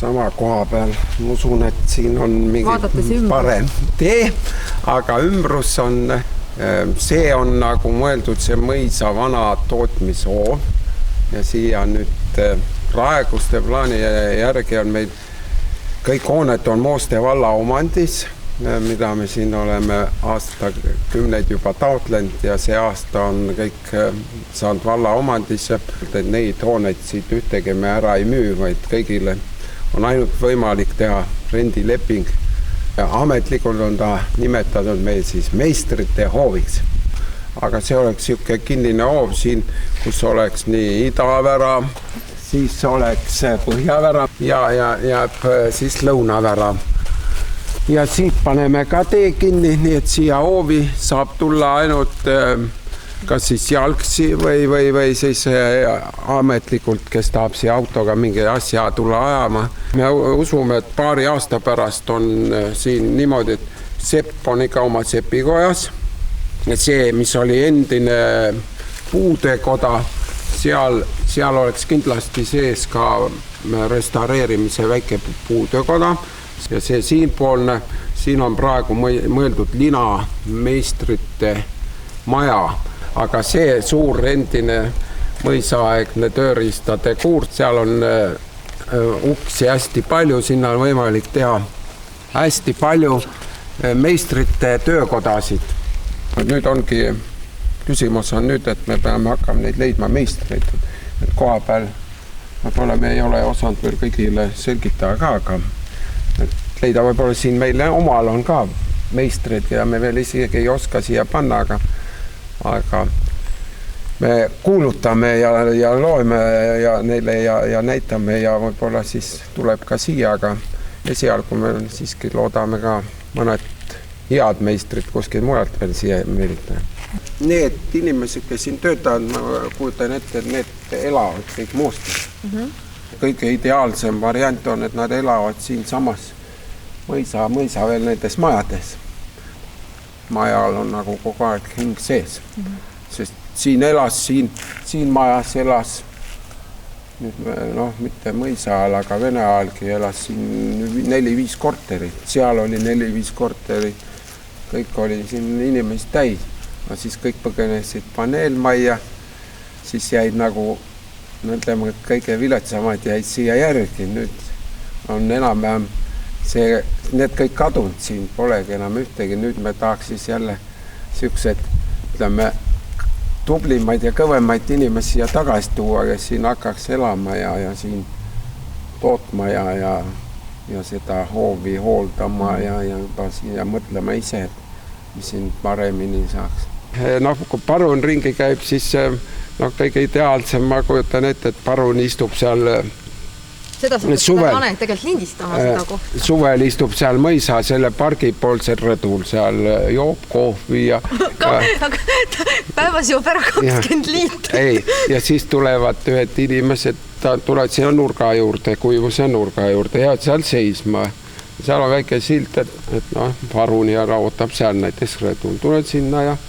sama koha peal. Ma usun, et siin on mingi parem tee, aga ümbrus on, see on nagu mõeldud see mõisa vana tootmishoov ja siia nüüd praeguste plaani järgi on meil kõik hooned on Mooste valla omandis, mida me siin oleme aastakümneid juba taotlenud ja see aasta on kõik saanud valla omandisse. Neid hooneid siit ühtegi me ära ei müü, vaid kõigile on ainult võimalik teha rendileping. Ametlikult on ta nimetatud meil siis meistrite hooviks. Aga see oleks siuke kinnine hoov siin, kus oleks nii idavära, siis oleks põhjavära ja siis lõunavära. Ja siit paneme ka tee kinni, nii et siia hoovi saab tulla ainult kas siis jalgsi või siis ametlikult, kes tahab siia autoga mingi asja tulla ajama. Me usume, et paari aasta pärast on siin niimoodi, et sepp on ikka oma sepikojas. Ja see, mis oli endine puudekoda, seal oleks kindlasti sees ka restaureerimise väike puudekoda ja see siinpoolne, siin on praegu mõeldud linameistrite maja, aga see suur endine mõisaaegne tööriistade kuurt, seal on uksi hästi palju, sinna on võimalik teha hästi palju meistrite töökodasid. Nüüd ongi küsimus on nüüd, et me peame hakkama neid leidma meistreid. Et koha peal võib-olla me ei ole osanud veel kõigile selgitada ka, aga leida võib-olla siin meil omal on ka meistrid ja me veel isegi ei oska siia panna, aga me kuulutame ja loeme ja neile ja näitame ja võib-olla siis tuleb ka siia, aga esialgu me siiski loodame ka mõned head meistrid kuskil mujalt veel siia meelitada. Need inimesed, kes siin töötavad, ma kujutan ette, et need elavad kõik Moostes. Kõige ideaalsem variant on, et nad elavad siin samas mõisa veel nendes majades. Majal on nagu kogu aeg hing sees, sest siin elas, siin majas elas, mitte mõisa ajal, aga Vene ajalgi elas siin 4-5 korterit. Seal oli 4-5 korterit, kõik oli siin inimesed täis. Siis kõik põgenesid paneelmajja, siis jäid nagu, ütleme, kõige viletsamad jäid siia järgi. Nüüd on enam-vähem need kõik kadunud siin, polegi enam ühtegi. Nüüd me tahaks siis jälle siuksed, ütleme, tublimaid ja kõvemaid inimesi siia tagasi tuua, kes siin hakkaks elama ja siin tootma ja seda hoovi hooldama ja mõtlema ise, mis siin paremini saaks. Kui parun ringi käib, siis kõige ideaalsem, ma kujutan ette, et parun istub seal seda saab vanet tegelikult lindistama seda kohta. Suvel istub seal mõisa selle pargipoolsel rõdul, seal joob kohvi ja päevas joob ära 20 liitrit. Ei, ja siis tulevad ühed inimesed, tulevad sinna nurga juurde, kuivuse nurga juurde ja seal seisma. Seal on väike silt, et parun ja ootab seal näiteks rõdul. Tuled sinna ja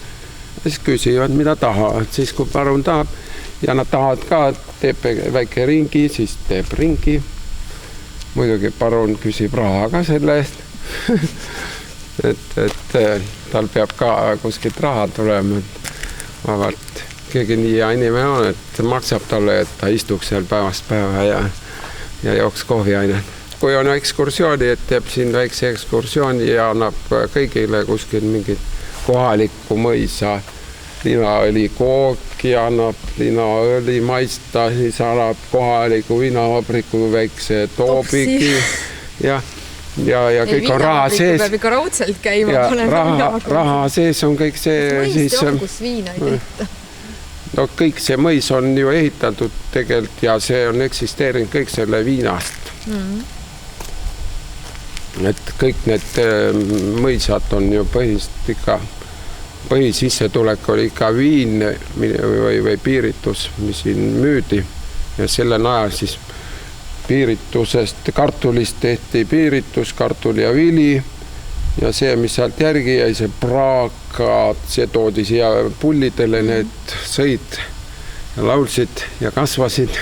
siis küsivad, mida tahavad. Siis kui parun tahab ja nad tahavad ka, teeb väike ringi, siis teeb ringi. Muidugi parun küsib raha ka selle eest. et tal peab ka kuskilt raha tulema. Vabalt keegi nii hea inimene on, et maksab talle, et ta istuks seal päevast päeva ja jooks kohviainet. Kui on ekskursiooni, et teeb siin väikse ekskursiooni ja annab kõigile kuskil mingit kohalikku mõisa linaõli kooki, annab linaõli maista, siis annab kohaliku vinavabriku väikse toobigi ja kõik on raha sees. Peab ikka raudselt käima. Raha sees on kõik see. Mõist on, kus viina ei tehta. Kõik see mõis on ju ehitatud tegelikult ja see on eksisteerinud kõik selle viinast. Et kõik need mõisad on ju põhisissetulek oli ikka viin või piiritus, mis siin müüdi ja selle najal siis piiritusest kartulist tehti piiritus, kartul ja vili ja see, mis sealt järgi jäi, see praakad, see toodi siia pullidele, need sõid ja laulsid ja kasvasid.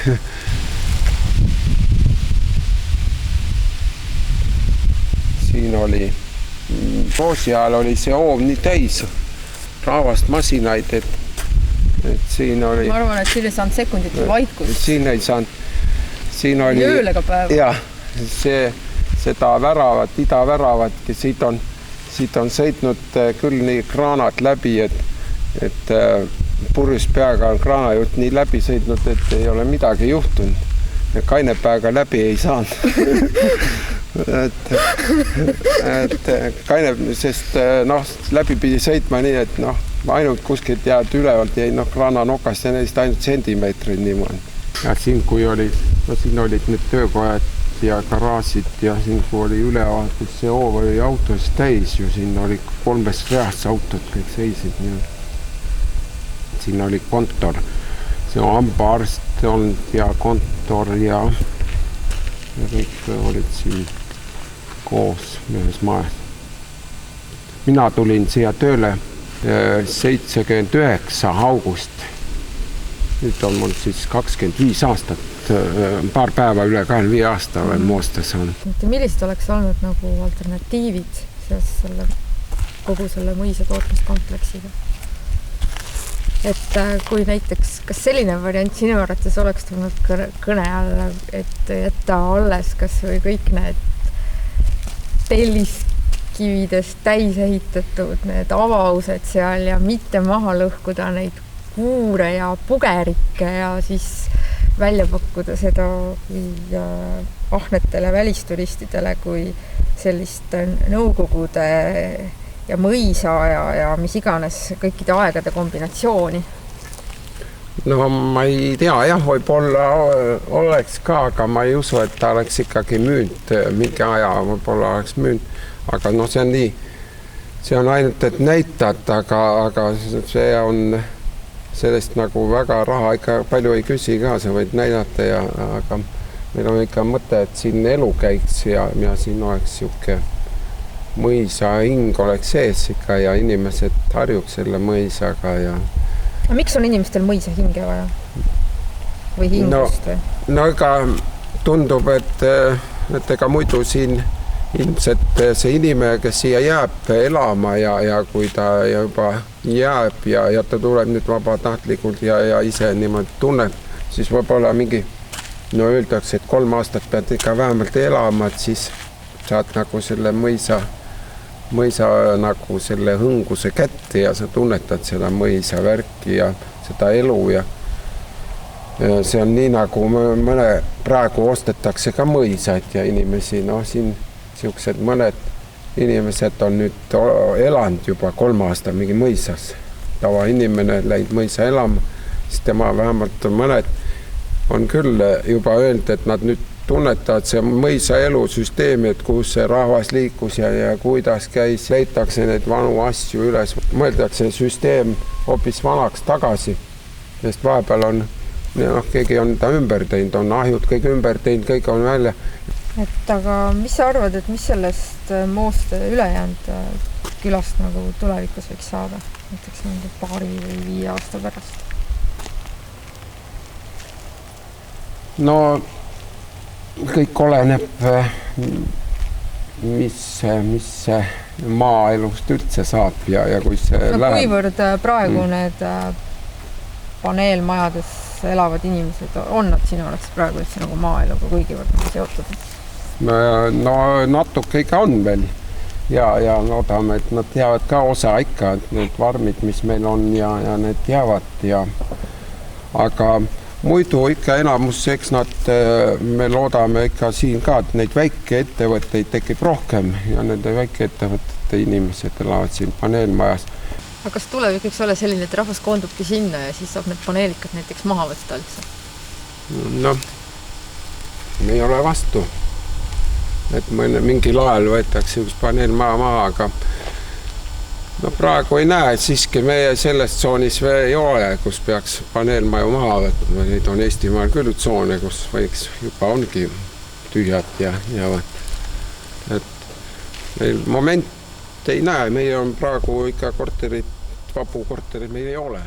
oli, roosi ajal oli see hoov nii täis raavast masinaid, et siin oli... Ma arvan, et siin ei saanud sekundit vaikust. Siin ei saanud, siin oli... Öölega päeva. Jah, seda väravat, idaväravatki, siit on sõitnud küll nii kraanad läbi, et purjus peaga on kraanajuht nii läbi sõitnud, et ei ole midagi juhtunud. Ja kainepäega läbi ei saanud. Sest läbi pidi sõitma nii, et ainult kuskilt jääd ülevalt jäi kraana nokast ja neist ainult sentimeetrid niimoodi. Ja siin, kui oli, siin olid need töökojad ja garaasid ja siin, kui oli ülevaatus, see hoov oli autos täis ju, siin oli 3 reast autod, kõik seisid. Siin oli kontor, see on hambaarst olnud ja kontor ja kõik olid siin koos ühes majas. Mina tulin siia tööle 79 august. Nüüd on mul siis 25 aastat, paar päeva üle 25 aasta olen moostas olnud. Millised oleks olnud nagu alternatiivid seoses kogu selle mõisa tootmiskompleksiga? Et kui näiteks, kas selline variant sinu arvates oleks tulnud kõne alla, et jätta alles kas või kõik need telliskividest täis ehitatud need avaused seal ja mitte maha lõhkuda neid kuure ja pugerikke ja siis välja pakkuda seda kui ahnetele välisturistidele kui sellist nõukogude ja mõisa ja mis iganes kõikide aegade kombinatsiooni? No ma ei tea, jah, võib-olla oleks ka, aga ma ei usu, et ta oleks ikkagi müünud mingi aja, võib-olla oleks müünud, aga see on nii, see on ainult, et näitad, aga see on sellest nagu väga raha ikka palju ei küsi ka, sa võid näidata, aga meil on ikka mõte, et siin elu käiks ja siin oleks siuke mõisa hing oleks sees ikka ja inimesed harjuks selle mõisaga ja... A miks on inimestel mõisa hinge vaja? Või hingust või? No ega tundub, et ega muidu siin ilmselt see inimene, kes siia jääb elama ja kui ta juba jääb ja ta tuleb nüüd vabatahtlikult ja ise niimoodi tunneb, siis võib-olla mingi, öeldakse, et 3 aastat pead ikka vähemalt elama, et siis saad nagu selle mõisa nagu selle hõnguse kätte ja sa tunnetad seda mõisa värki ja seda elu ja see on nii nagu mõne praegu ostetakse ka mõisaid ja inimesi, siin siuksed mõned inimesed on nüüd elanud juba 3 aasta mingi mõisas. Tava inimene läinud mõisa elama, siis tema vähemalt mõned on küll juba öelnud, et nad nüüd tunnetavad see mõisa elusüsteemi, et kus see rahvas liikus ja kuidas käis, leitakse neid vanu asju üles, mõeldakse süsteem hoopis vanaks tagasi, sest vahepeal on, keegi on ta ümber teinud, on ahjud kõik ümber teinud, kõik on välja. Et aga mis sa arvad, et mis sellest moost ülejäänud külast nagu tulevikus võiks saada? Näiteks mingi 2 või 5 aasta pärast? No kõik oleneb, mis maaelust üldse saab ja kui see läheb. Kuivõrd praegu need paneelmajades elavad inimesed, on nad sinu oleks praegu üldse nagu maaeluga kuigivõrd seotud? No natuke ikka on veel ja loodame, et nad teavad ka osa ikka, et need varmid, mis meil on ja need teavad aga muidu ikka enamus, eks me loodame ikka siin ka, et neid väike ettevõtteid tekib rohkem ja nende väike ettevõtete inimesed elavad siin paneelmajas. Aga kas tulevik võiks olla selline, et rahvas koondubki sinna ja siis saab need paneelikad näiteks maha võtta üldse? No, me ei ole vastu. Et mingi lael võetakse üks paneelmaja maha, aga praegu ei näe, et siiski meie selles tsoonis ei ole, kus peaks paneelmaju maha võtma. Neid on Eestimaal küll tsoone, kus võiks juba ongi tühjad ja et meil moment ei näe, meil on praegu ikka korterid, vabu korterid meil ei ole.